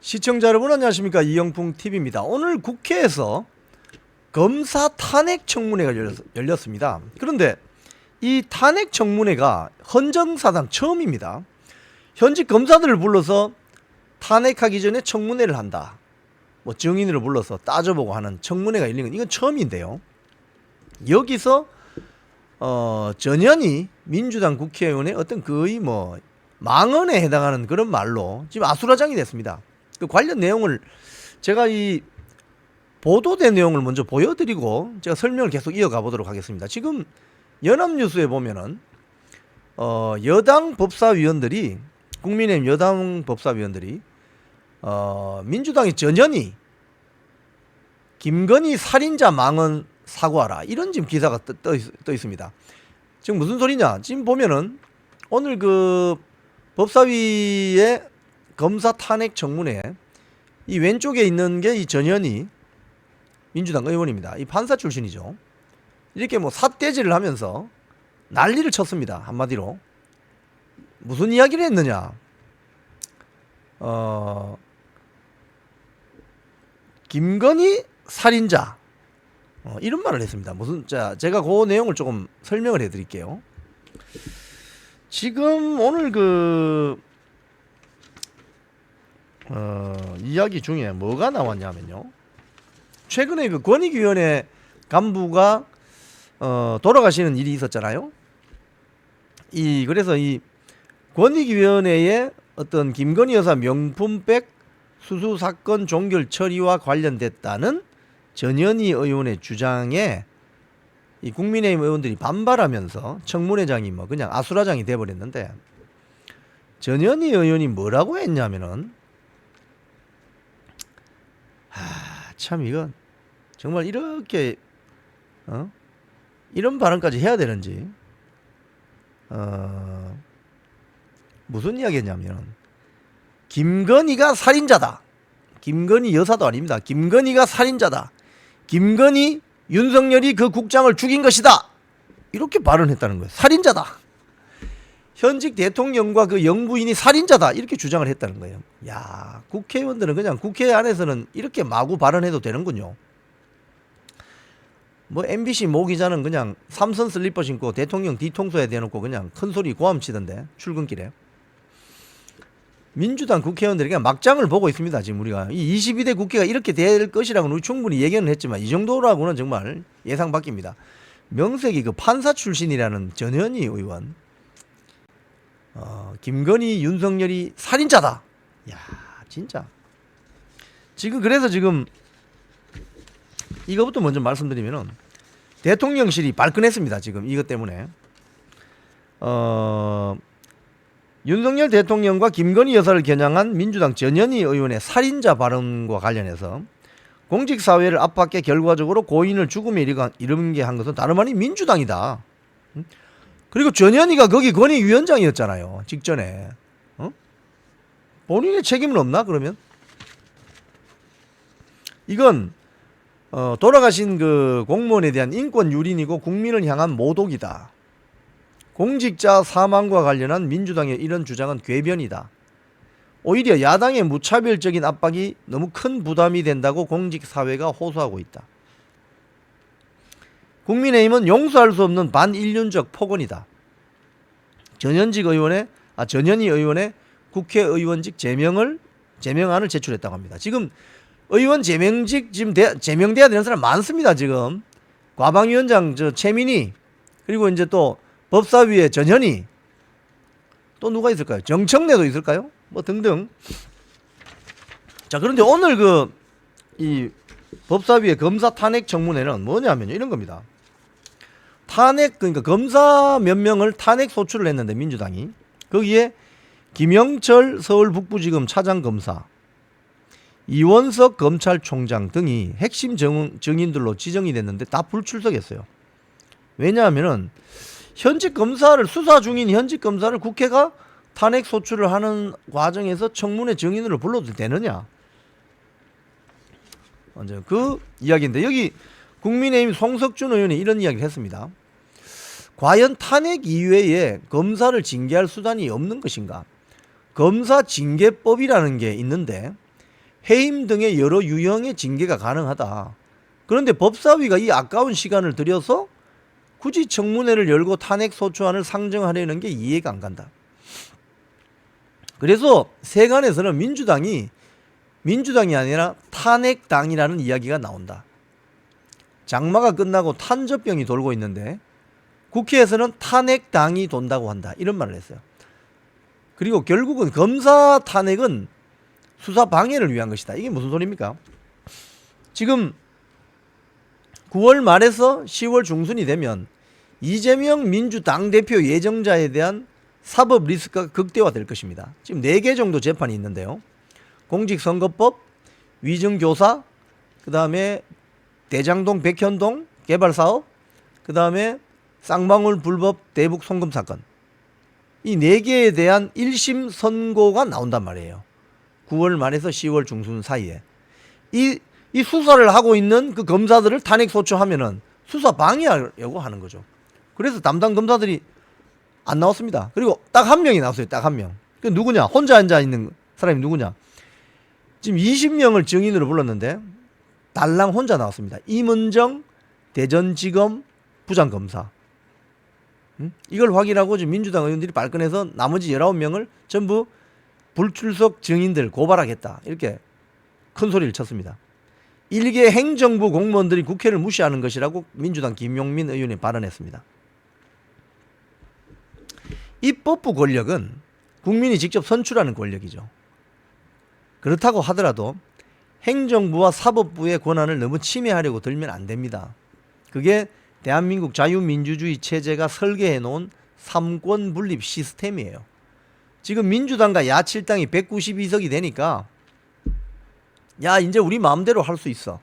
시청자 여러분 안녕하십니까, 이영풍 TV입니다. 오늘 국회에서 검사 탄핵 청문회가 열렸습니다. 그런데 이 탄핵 청문회가 헌정사상 처음입니다. 현직 검사들을 불러서 탄핵하기 전에 청문회를 한다, 뭐 증인을 불러서 따져보고 하는 청문회가 열린 건 이건 처음인데요. 여기서 전현희 민주당 국회의원의 어떤 거의 뭐 망언에 해당하는 그런 말로 지금 아수라장이 됐습니다. 그 관련 내용을 제가 이 보도된 내용을 먼저 보여드리고 제가 설명을 계속 이어가 보도록 하겠습니다. 지금 연합뉴스에 보면은 여당 법사위원들이, 국민의힘 여당 법사위원들이 민주당의 전현희 김건희 살인자 망언 사과하라, 이런 지금 기사가 떠 있습니다. 지금 무슨 소리냐? 지금 보면은 오늘 그 법사위의 검사 탄핵 청문회, 이 왼쪽에 있는 게 이 전현희 민주당 의원입니다. 이 판사 출신이죠. 이렇게 뭐 삿대질을 하면서 난리를 쳤습니다. 한마디로 무슨 이야기를 했느냐? 김건희 살인자, 이런 말을 했습니다. 제가 그 내용을 조금 설명을 해드릴게요. 지금 오늘 이야기 중에 뭐가 나왔냐면요, 최근에 그 권익위원회 간부가 돌아가시는 일이 있었잖아요. 그래서 이 권익위원회의 어떤 김건희 여사 명품백 수수 사건 종결 처리와 관련됐다는 전현희 의원의 주장에 이 국민의힘 의원들이 반발하면서 청문회장이 뭐 그냥 아수라장이 돼버렸는데, 전현희 의원이 뭐라고 했냐면은, 참 이건 정말 이렇게 이런 발언까지 해야 되는지, 무슨 이야기했냐면, 김건희가 살인자다, 김건희 여사도 아닙니다, 김건희가 살인자다, 김건희 윤석열이 그 국장을 죽인 것이다, 이렇게 발언했다는 거예요. 살인자다, 현직 대통령과 그 영부인이 살인자다, 이렇게 주장을 했다는 거예요. 야, 국회의원들은 그냥 국회 안에서는 이렇게 마구 발언해도 되는군요. 뭐 MBC 모 기자는 그냥 삼선 슬리퍼 신고 대통령 뒤통수에 대놓고 그냥 큰 소리 고함 치던데, 출근길에. 민주당 국회의원들이 그냥 막장을 보고 있습니다. 지금 우리가 이 22대 국회가 이렇게 될 것이라고는 우리 충분히 예견을 했지만, 이 정도라고는 정말 예상 밖입니다. 명색이 그 판사 출신이라는 전현희 의원, 김건희 윤석열이 살인자다. 야, 진짜. 그래서 지금 이거부터 먼저 말씀드리면은, 대통령실이 발끈했습니다. 지금 이것 때문에 윤석열 대통령과 김건희 여사를 겨냥한 민주당 전현희 의원의 살인자 발언과 관련해서 공직사회를 압박해 결과적으로 고인을 죽음에 이르게 한 것은 다름 아닌 민주당이다. 그리고 전현희가 거기 권익위원장이었잖아요, 직전에. 본인의 책임은 없나 그러면? 이건 돌아가신 그 공무원에 대한 인권 유린이고 국민을 향한 모독이다. 공직자 사망과 관련한 민주당의 이런 주장은 궤변이다. 오히려 야당의 무차별적인 압박이 너무 큰 부담이 된다고 공직사회가 호소하고 있다. 국민의힘은 용서할 수 없는 반인륜적 폭언이다. 전현희 의원의 국회의원직 제명안을 제출했다고 합니다. 지금 의원 제명직 지금 제명돼야 되는 사람 많습니다. 지금 과방위원장 최민희, 그리고 이제 또 법사위의 전현희, 또 누가 있을까요? 정청래도 있을까요? 뭐 등등. 자, 그런데 오늘 이 법사위의 검사 탄핵 청문회는 뭐냐면요, 이런 겁니다. 그러니까 검사 몇 명을 탄핵 소추를 했는데, 민주당이 거기에 김영철 서울 북부지검 차장검사, 이원석 검찰총장 등이 핵심 증인들로 지정이 됐는데 다 불출석했어요. 왜냐하면은 수사 중인 현직 검사를 국회가 탄핵 소추를 하는 과정에서 청문회 증인으로 불러도 되느냐, 그 이야기인데, 여기 국민의힘 송석준 의원이 이런 이야기를 했습니다. 과연 탄핵 이외에 검사를 징계할 수단이 없는 것인가? 검사 징계법이라는 게 있는데 해임 등의 여러 유형의 징계가 가능하다. 그런데 법사위가 이 아까운 시간을 들여서 굳이 청문회를 열고 탄핵 소추안을 상정하려는 게 이해가 안 간다. 그래서 세간에서는 민주당이 아니라 탄핵당이라는 이야기가 나온다. 장마가 끝나고 탄저병이 돌고 있는데 국회에서는 탄핵당이 돈다고 한다. 이런 말을 했어요. 그리고 결국은 검사 탄핵은 수사 방해를 위한 것이다. 이게 무슨 소리입니까? 지금 9월 말에서 10월 중순이 되면 이재명 민주당 대표 예정자에 대한 사법 리스크가 극대화될 것입니다. 지금 4개 정도 재판이 있는데요. 공직선거법, 위증교사, 그 다음에 대장동 백현동 개발사업, 그 다음에 쌍방울 불법 대북 송금 사건. 이 4개에 대한 1심 선고가 나온단 말이에요. 9월 말에서 10월 중순 사이에. 이 수사를 하고 있는 그 검사들을 탄핵 소추하면은 수사 방해하려고 하는 거죠. 그래서 담당 검사들이 안 나왔습니다. 그리고 딱 한 명이 나왔어요. 딱 한 명. 그 누구냐? 혼자 앉아 있는 사람이 누구냐? 지금 20명을 증인으로 불렀는데 달랑 혼자 나왔습니다. 임은정 대전지검 부장검사. 이걸 확인하고 지금 민주당 의원들이 발끈해서 나머지 19명을 전부 불출석 증인들 고발하겠다. 이렇게 큰 소리를 쳤습니다. 일개 행정부 공무원들이 국회를 무시하는 것이라고 민주당 김용민 의원이 발언했습니다. 입법부 권력은 국민이 직접 선출하는 권력이죠. 그렇다고 하더라도 행정부와 사법부의 권한을 너무 침해하려고 들면 안 됩니다. 그게 대한민국 자유민주주의 체제가 설계해 놓은 삼권 분립 시스템이에요. 지금 민주당과 야7당이 192석이 되니까 야 이제 우리 마음대로 할 수 있어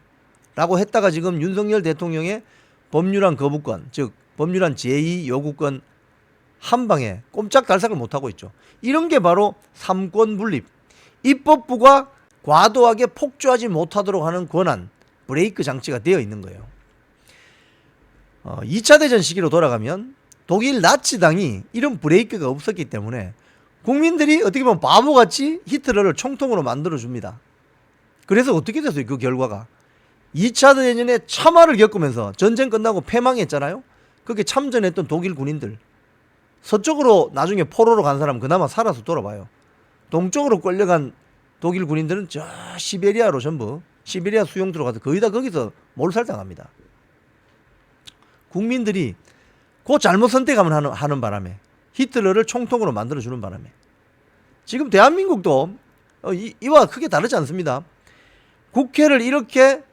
라고 했다가 지금 윤석열 대통령의 법률안 거부권, 즉 법률안 제2 요구권 한 방에 꼼짝달싹을 못하고 있죠. 이런 게 바로 삼권 분립, 입법부가 과도하게 폭주하지 못하도록 하는 권한, 브레이크 장치가 되어 있는 거예요. 2차 대전 시기로 돌아가면 독일 나치당이 이런 브레이크가 없었기 때문에 국민들이 어떻게 보면 바보같이 히틀러를 총통으로 만들어줍니다. 그래서 어떻게 됐어요? 그 결과가 2차 대전에 참화를 겪으면서 전쟁 끝나고 패망했잖아요. 그렇게 참전했던 독일 군인들, 서쪽으로 나중에 포로로 간 사람 그나마 살아서 돌아봐요. 동쪽으로 끌려간 독일 군인들은 저 시베리아로 전부 시베리아 수용소로 가서 거의 다 거기서 몰살당합니다. 국민들이 그 잘못 선택하면 하는 바람에 히틀러를 총통으로 만들어주는 바람에 지금 대한민국도 이와 크게 다르지 않습니다. 국회를 이렇게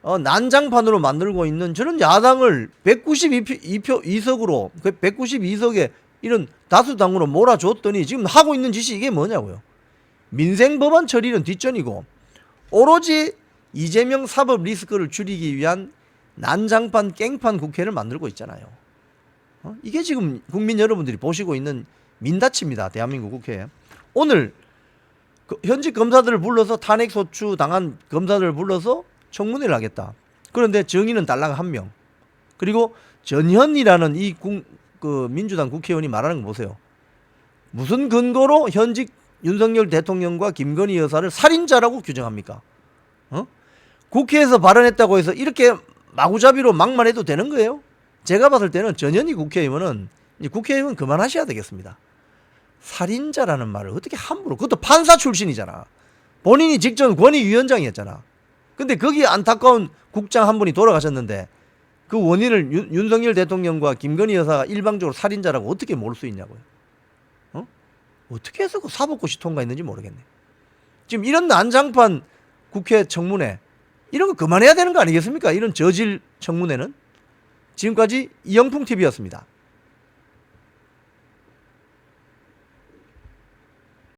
난장판으로 만들고 있는 저런 야당을 192석으로 192석에 이런 다수당으로 몰아줬더니 지금 하고 있는 짓이 이게 뭐냐고요. 민생 법안 처리는 뒷전이고 오로지 이재명 사법 리스크를 줄이기 위한 난장판 깽판 국회를 만들고 있잖아요. 이게 지금 국민 여러분들이 보시고 있는 민다치입니다. 대한민국 국회에. 오늘 현직 검사들을 불러서 탄핵 소추 당한 검사들을 불러서 청문회를 하겠다. 그런데 정의는 달랑 한 명. 그리고 전현이라는 그 민주당 국회의원이 말하는 거 보세요. 무슨 근거로 현직 윤석열 대통령과 김건희 여사를 살인자라고 규정합니까? 국회에서 발언했다고 해서 이렇게 마구잡이로 막말 해도 되는 거예요? 제가 봤을 때는 전현희 국회의원은 이제 국회의원 그만하셔야 되겠습니다. 살인자라는 말을 어떻게 함부로, 그것도 판사 출신이잖아. 본인이 직전 권익위원장이었잖아. 근데 거기에 안타까운 국장 한 분이 돌아가셨는데 그 원인을 윤석열 대통령과 김건희 여사가 일방적으로 살인자라고 어떻게 모를 수 있냐고요. 어떻게 해서 그 사법고시 통과했는지 모르겠네. 지금 이런 난장판 국회 청문회 이런 거 그만해야 되는 거 아니겠습니까? 이런 저질 청문회는. 지금까지 이영풍TV였습니다.